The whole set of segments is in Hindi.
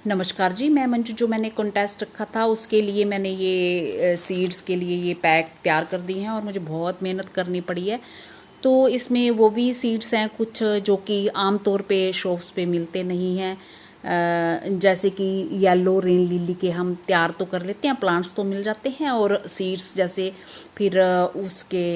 नमस्कार जी, मैं मंजू। जो मैंने कॉन्टेस्ट रखा था उसके लिए मैंने ये सीड्स के लिए ये पैक तैयार कर दिए हैं और मुझे बहुत मेहनत करनी पड़ी है। तो इसमें वो भी सीड्स हैं कुछ जो कि आम तौर पे शॉप्स पे मिलते नहीं हैं। जैसे कि येलो रेन लिली के हम तैयार तो कर लेते हैं, प्लांट्स तो मिल जाते हैं, और सीड्स जैसे फिर उसके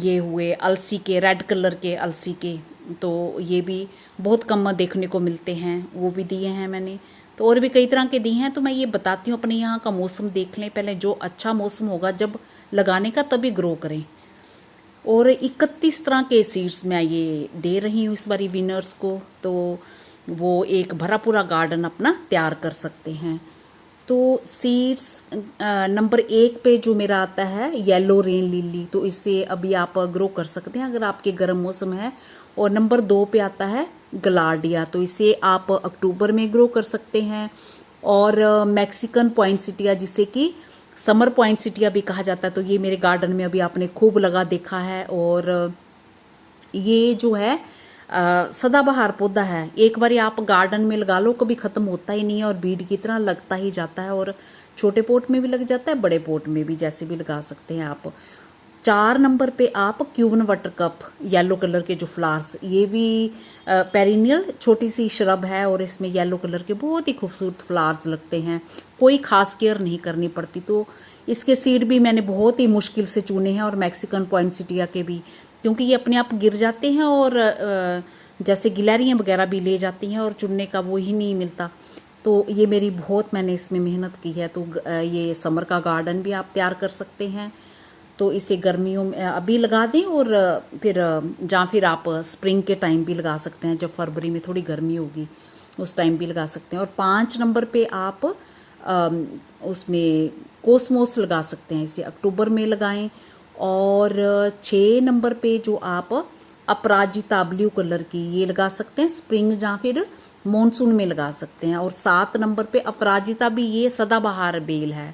ये हुए अलसी के, रेड कलर के अलसी के, तो ये भी बहुत कम देखने को मिलते हैं, वो भी दिए हैं मैंने। तो और भी कई तरह के दिए हैं। तो मैं ये बताती हूँ, अपने यहाँ का मौसम देख लें पहले, जो अच्छा मौसम होगा जब लगाने का तभी ग्रो करें। और 31 तरह के सीड्स मैं ये दे रही हूँ इस बारी विनर्स को, तो वो एक भरा पूरा गार्डन अपना तैयार कर सकते हैं। तो सीड्स नंबर 1 पे जो मेरा आता है येलो रेन लिली, तो इससे अभी आप ग्रो कर सकते हैं अगर आपके गर्म मौसम है। और नंबर 2 पे आता है गलार्डिया, तो इसे आप अक्टूबर में ग्रो कर सकते हैं। और मैक्सिकन पॉइंटसिटिया, जिसे कि समर पॉइंटसिटिया भी कहा जाता है, तो ये मेरे गार्डन में अभी आपने खूब लगा देखा है। और ये जो है सदाबहार पौधा है, एक बार आप गार्डन में लगा लो कभी ख़त्म होता ही नहीं है, और बीड की तरह लगता ही जाता है। और छोटे पोट में भी लग जाता है, बड़े पोट में भी, जैसे भी लगा सकते हैं आप। 4 नंबर पे आप Q1 water cup, yellow colour के जो फ्लावर्स, ये भी पेरिनियल छोटी सी श्रब है, और इसमें येलो कलर के बहुत ही खूबसूरत फ्लावर्स लगते हैं, कोई खास केयर नहीं करनी पड़ती। तो इसके सीड भी मैंने बहुत ही मुश्किल से चुने हैं, और मैक्सिकन पॉइंटसिटिया के भी, क्योंकि ये अपने आप गिर जाते हैं, और जैसे गिलहरियाँ वगैरह भी ले जाती हैं, और चुनने का वो ही नहीं मिलता। तो ये मेरी बहुत, मैंने इसमें मेहनत की है। तो ये समर का गार्डन भी आप तैयार कर सकते हैं। तो इसे गर्मियों में अभी लगा दें, और फिर जहाँ फिर आप स्प्रिंग के टाइम भी लगा सकते हैं, जब फरवरी में थोड़ी गर्मी होगी उस टाइम भी लगा सकते हैं। और 5 नंबर पे आप उसमें कोसमोस लगा सकते हैं, इसे अक्टूबर में लगाएं। और 6 नंबर पे जो आप अपराजिता ब्लू कलर की, ये लगा सकते हैं स्प्रिंग या फिर मॉनसून में लगा सकते हैं। और 7 नंबर पे अपराजिता भी, ये सदाबहार बेल है,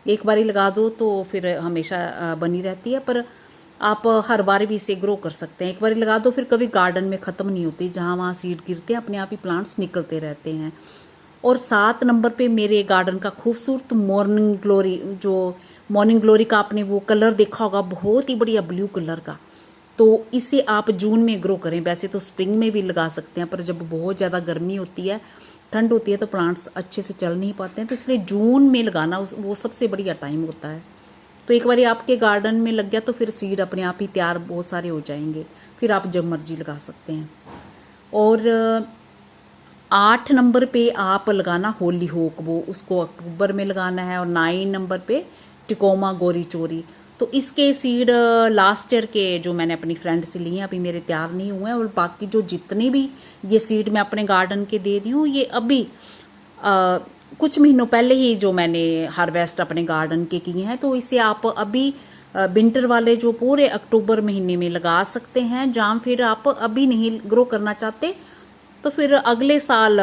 एक बारी लगा दो तो फिर हमेशा बनी रहती है, पर आप हर बार भी इसे ग्रो कर सकते हैं। एक बारी लगा दो फिर कभी गार्डन में ख़त्म नहीं होती, जहाँ वहाँ सीड गिरते हैं अपने आप ही प्लांट्स निकलते रहते हैं। और 7 नंबर पे मेरे गार्डन का खूबसूरत मॉर्निंग ग्लोरी, जो मॉर्निंग ग्लोरी का आपने वो कलर देखा होगा, बहुत ही बढ़िया ब्लू कलर का, तो इसे आप जून में ग्रो करें। वैसे तो स्प्रिंग में भी लगा सकते हैं, पर जब बहुत ज़्यादा गर्मी होती है, ठंड होती है, तो प्लांट्स अच्छे से चल नहीं पाते हैं, तो इसलिए जून में लगाना वो सबसे बढ़िया टाइम होता है। तो एक बार आपके गार्डन में लग गया तो फिर सीड अपने आप ही तैयार बहुत सारे हो जाएंगे, फिर आप जब मर्जी लगा सकते हैं। और 8 नंबर पे आप लगाना होली होक, वो उसको अक्टूबर में लगाना है। और 9 नंबर पे टिकोमा गोरी चोरी, तो इसके सीड लास्ट ईयर के जो मैंने अपनी फ्रेंड से लिए हैं, अभी मेरे तैयार नहीं हुए हैं। और बाकी जो जितने भी ये सीड मैं अपने गार्डन के दे रही हूँ, ये अभी कुछ महीनों पहले ही जो मैंने हार्वेस्ट अपने गार्डन के किए हैं। तो इसे आप अभी विंटर वाले जो पूरे अक्टूबर महीने में लगा सकते हैं, जहाँ फिर आप अभी नहीं ग्रो करना चाहते तो फिर अगले साल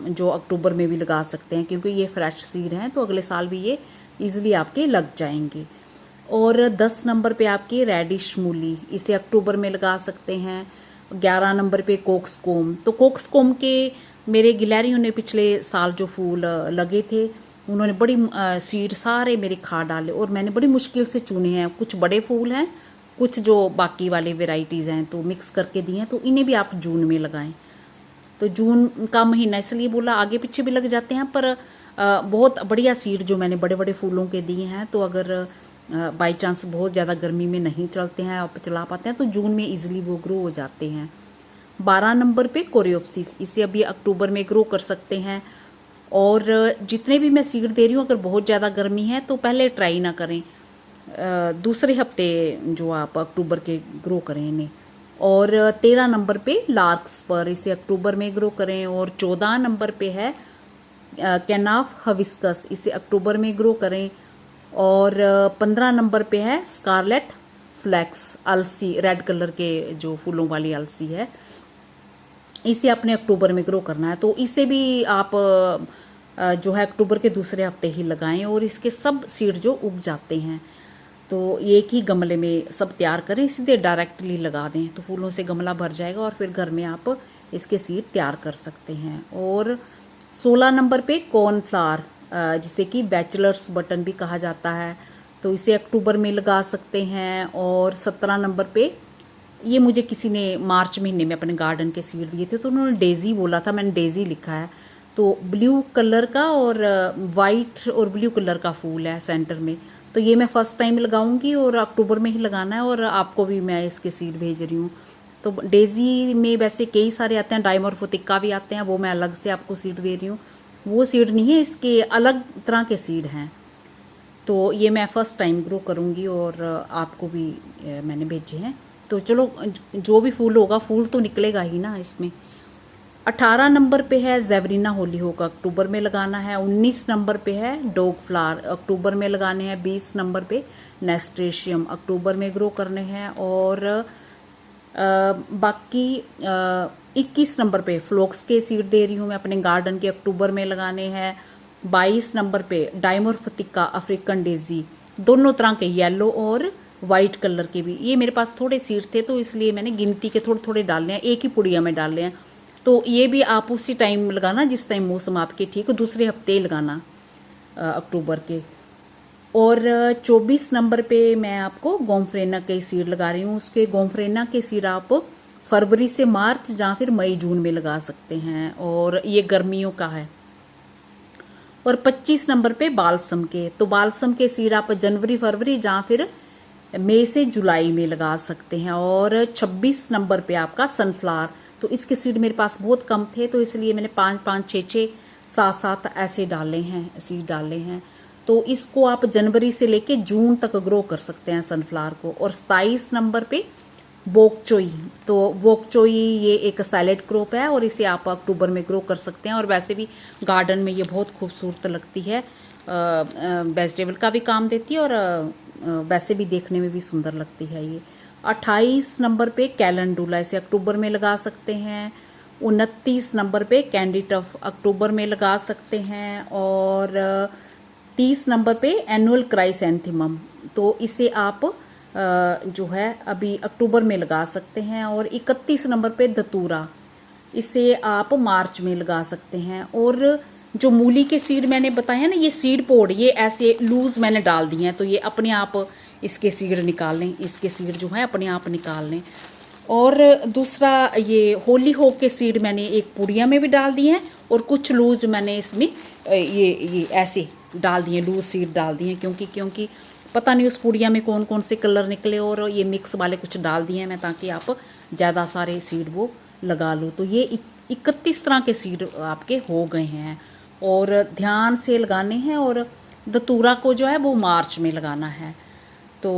जो अक्टूबर में भी लगा सकते हैं, क्योंकि ये फ्रेश सीड हैं, तो अगले साल भी ये इजीली आपके लग जाएंगे। और 10 नंबर पे आपकी रेडिश मूली, इसे अक्टूबर में लगा सकते हैं। 11 नंबर पे कोक्सकोम, तो कोक्सकोम के मेरे गिलहरियों ने पिछले साल जो फूल लगे थे, उन्होंने बड़ी सीड सारे मेरे खा डाले, और मैंने बड़ी मुश्किल से चुने हैं। कुछ बड़े फूल हैं, कुछ जो बाकी वाले वेराइटीज़ हैं, तो मिक्स करके दिए हैं। तो इन्हें भी आप जून में लगाएं। तो जून का महीना इसलिए बोला, आगे पीछे भी लग जाते हैं, पर बहुत बढ़िया सीड जो मैंने बड़े बड़े फूलों के दिए हैं। तो अगर बाई चांस बहुत ज़्यादा गर्मी में नहीं चलते हैं, आप चला पाते हैं, तो जून में इजीली वो ग्रो हो जाते हैं। 12 नंबर पे कोरियोप्सिस, इसे अभी अक्टूबर में ग्रो कर सकते हैं। और जितने भी मैं सीड दे रही हूँ, अगर बहुत ज़्यादा गर्मी है तो पहले ट्राई ना करें, दूसरे हफ्ते जो आप अक्टूबर के ग्रो करें इन्हें। और 13 नंबर पे लार्क्स पर, इसे अक्टूबर में ग्रो करें। और 14 नंबर पे है कैनाफ हविस्कस, इसे अक्टूबर में ग्रो करें। और 15 नंबर पे है स्कारलेट फ्लैक्स अलसी, रेड कलर के जो फूलों वाली अलसी है, इसे अपने अक्टूबर में ग्रो करना है। तो इसे भी आप जो है अक्टूबर के दूसरे हफ्ते ही लगाएं, और इसके सब सीड जो उग जाते हैं, तो एक ही गमले में सब तैयार करें, सीधे डायरेक्टली लगा दें, तो फूलों से गमला भर जाएगा, और फिर घर में आप इसके सीड तैयार कर सकते हैं। और 16 नंबर पे कॉर्नफ्लावर, जिसे कि बैचलर्स बटन भी कहा जाता है, तो इसे अक्टूबर में लगा सकते हैं। और 17 नंबर पे ये मुझे किसी ने मार्च महीने में अपने गार्डन के सीड दिए थे, तो उन्होंने डेज़ी बोला था, मैंने डेज़ी लिखा है। तो ब्लू कलर का और वाइट और ब्लू कलर का फूल है सेंटर में, तो ये मैं फ़र्स्ट टाइम लगाऊंगी और अक्टूबर में ही लगाना है। और आपको भी मैं इसके सीड भेज रही हूँ। तो डेज़ी में वैसे कई सारे आते हैं, डाइमोर्फोथिका भी आते हैं, वो मैं अलग से आपको सीड दे रही हूँ। वो सीड नहीं है, इसके अलग तरह के सीड हैं। तो ये मैं फ़र्स्ट टाइम ग्रो करूँगी और आपको भी मैंने भेजे हैं। तो चलो, जो भी फूल होगा, फूल तो निकलेगा ही ना इसमें। 18 नंबर पे है ज़ेवरीना होलीहोक, अक्टूबर में लगाना है। 19 नंबर पे है डॉग फ्लावर, अक्टूबर में लगाने हैं। 20 नंबर पे नेस्ट्रेशियम, अक्टूबर में ग्रो करने हैं। और बाकी 21 नंबर पे फ्लोक्स के सीड दे रही हूँ मैं अपने गार्डन के, अक्टूबर में लगाने हैं। 22 नंबर पे डाइमोर्फोथिका अफ्रीकन डेजी, दोनों तरह के, येलो और वाइट कलर के भी। ये मेरे पास थोड़े सीड थे, तो इसलिए मैंने गिनती के थोड़े थोड़े डालने हैं, एक ही पुड़िया में डाल हैं। तो ये भी आप उसी टाइम लगाना जिस टाइम मौसम आपके ठीक हो, दूसरे हफ्ते लगाना अक्टूबर के। और 24 नंबर पे मैं आपको गोमफ्रेना के सीड लगा रही हूँ। उसके गोमफ्रेना के सीड आप फरवरी से मार्च या फिर मई जून में लगा सकते हैं, और ये गर्मियों का है। और 25 नंबर पे बालसम के, तो बालसम के सीड आप जनवरी फरवरी या फिर मई से जुलाई में लगा सकते हैं। और 26 नंबर पे आपका सनफ्लावर, तो इसके सीड मेरे पास बहुत कम थे, तो इसलिए मैंने 5-5, 6-6, 7-7 ऐसे डाले हैं, सीड डाले हैं। तो इसको आप जनवरी से लेके जून तक ग्रो कर सकते हैं सनफ्लावर को। और 27 नंबर पे बोकचोई, तो बोकचोई ये एक सैलेड क्रॉप है और इसे आप अक्टूबर में ग्रो कर सकते हैं। और वैसे भी गार्डन में ये बहुत खूबसूरत लगती है, वेजिटेबल का भी काम देती है और वैसे भी देखने में भी सुंदर लगती है ये। 28 नंबर पे कैलेंडुला, इसे अक्टूबर में लगा सकते हैं। 29 नंबर पे कैंडी टफ, अक्टूबर में लगा सकते हैं। और 30 नंबर पे एनुअल क्राइसैंथेमम, तो इसे आप जो है अभी अक्टूबर में लगा सकते हैं। और 31 नंबर पे धतूरा, इसे आप मार्च में लगा सकते हैं। और जो मूली के सीड मैंने बताया ना, ये सीड पोड, ये ऐसे लूज मैंने डाल दिए हैं, तो ये अपने आप इसके सीड निकाल लें, इसके सीड जो है अपने आप निकाल लें। और दूसरा, ये होलीहोक के सीड मैंने एक पुड़िया में भी डाल दिए हैं, और कुछ लूज मैंने इसमें ये ऐसे डाल दिए, लूज सीड डाल दिए, क्योंकि पता नहीं उस पुड़िया में कौन कौन से कलर निकले, और ये मिक्स वाले कुछ डाल दिए हैं मैं, ताकि आप ज़्यादा सारे सीड वो लगा लो। तो ये 31 तरह के सीड आपके हो गए हैं, और ध्यान से लगाने हैं। और धतूरा को जो है वो मार्च में लगाना है। तो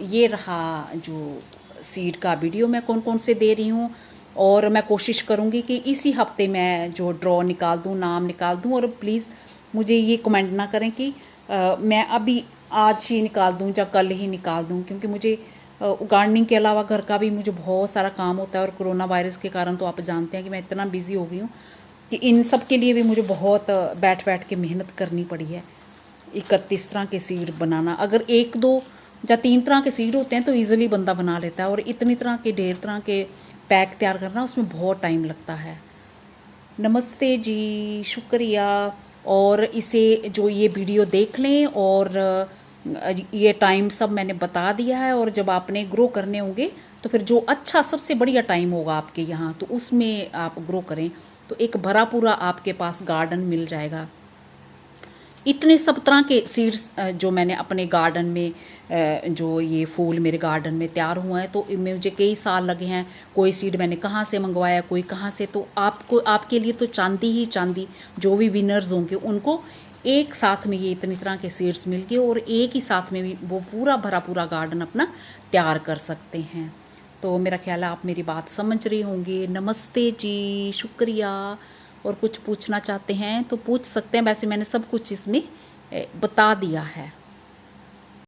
ये रहा जो सीड का वीडियो मैं कौन कौन से दे रही हूँ। और मैं कोशिश करूँगी कि इसी हफ्ते मैं जो ड्रॉ निकाल दूँ, नाम निकाल दूँ। और प्लीज़ मुझे ये कमेंट ना करें कि मैं अभी आज ही निकाल दूँ या कल ही निकाल दूँ, क्योंकि मुझे गार्डनिंग के अलावा घर का भी मुझे बहुत सारा काम होता है। और कोरोना वायरस के कारण तो आप जानते हैं कि मैं इतना बिज़ी हो गई हूँ कि इन सब के लिए भी मुझे बहुत बैठ बैठ के मेहनत करनी पड़ी है। 31 तरह के सीड बनाना, अगर 1-2 या 3 तरह के सीड होते हैं तो ईजिली बंदा बना लेता है, और इतनी तरह के, ढेर तरह के पैक तैयार करना, उसमें बहुत टाइम लगता है। नमस्ते जी, शुक्रिया। और इसे जो ये वीडियो देख लें, और ये टाइम सब मैंने बता दिया है। और जब आपने ग्रो करने होंगे तो फिर जो अच्छा सबसे बढ़िया टाइम होगा आपके यहाँ, तो उसमें आप ग्रो करें, तो एक भरा पूरा आपके पास गार्डन मिल जाएगा। इतने सब तरह के सीड्स जो मैंने अपने गार्डन में, जो ये फूल मेरे गार्डन में तैयार हुआ है, तो इनमें मुझे कई साल लगे हैं। कोई सीड मैंने कहाँ से मंगवाया, कोई कहाँ से। तो आपको, आपके लिए तो चांदी ही चांदी, जो भी विनर्स होंगे उनको एक साथ में ये इतनी तरह के सीड्स मिल गए, और एक ही साथ में भी वो पूरा भरा पूरा गार्डन अपना तैयार कर सकते हैं। तो मेरा ख्याल है आप मेरी बात समझ रहे होंगे। नमस्ते जी, शुक्रिया। और कुछ पूछना चाहते हैं तो पूछ सकते हैं, वैसे मैंने सब कुछ इसमें बता दिया है।